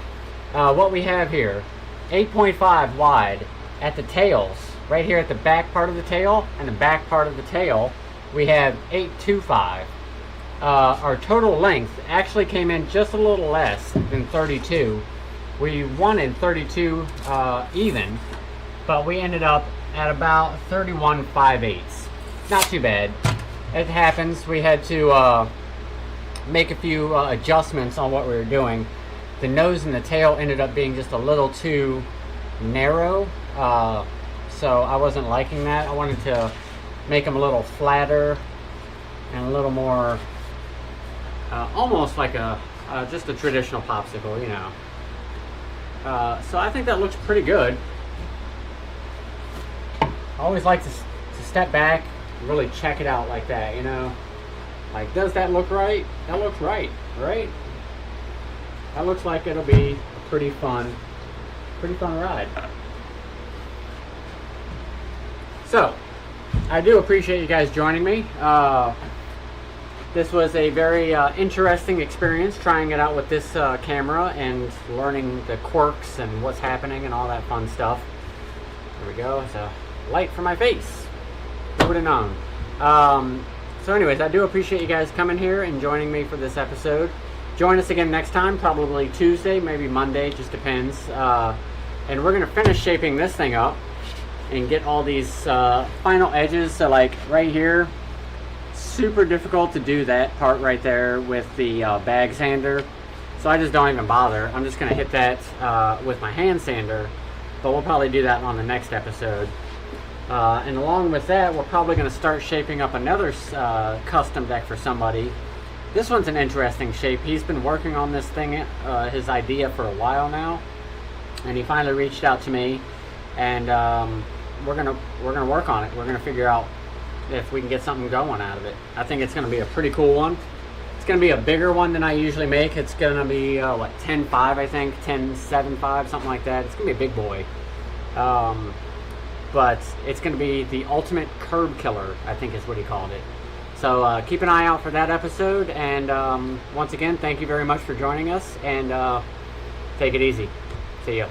what we have here, 8.5 wide at the tails, right here at the back part of the tail and the back part of the tail, we have 8.25. Our total length actually came in just a little less than 32. We wanted 32 even, but we ended up at about 31 5/8. Not too bad. It happens. We had to make a few adjustments on what we were doing. The nose and the tail ended up being just a little too narrow, so I wasn't liking that. I wanted to make them a little flatter and a little more, almost like just a traditional popsicle, you know. So I think that looks pretty good. I always like to step back and really check it out like that, you know. Like, does that look right? That looks right, right? That looks like it'll be a pretty fun ride. So, I do appreciate you guys joining me. This was a very interesting experience trying it out with this camera and learning the quirks and what's happening and all that fun stuff. There we go. It's a light for my face. Who would have known? So anyways, I do appreciate you guys coming here and joining me for this episode. Join us again next time, probably Tuesday, maybe Monday, just depends. And we're going to finish shaping this thing up and get all these final edges. So like right here, super difficult to do that part right there with the bag sander, so I just don't even bother. I'm just gonna hit that with my hand sander, but we'll probably do that on the next episode. And along with that, we're probably gonna start shaping up another custom deck for somebody. This one's an interesting shape. He's been working on this thing, his idea, for a while now, and he finally reached out to me, and we're gonna work on it. We're gonna figure out if we can get something going out of it. I think it's going to be a pretty cool one. It's going to be a bigger one than I usually make. It's going to be, what, 10.5, I think, 10.75, something like that. It's going to be a big boy. But it's going to be the ultimate curb killer, I think is what he called it. So keep an eye out for that episode. And once again, thank you very much for joining us. And take it easy. See ya.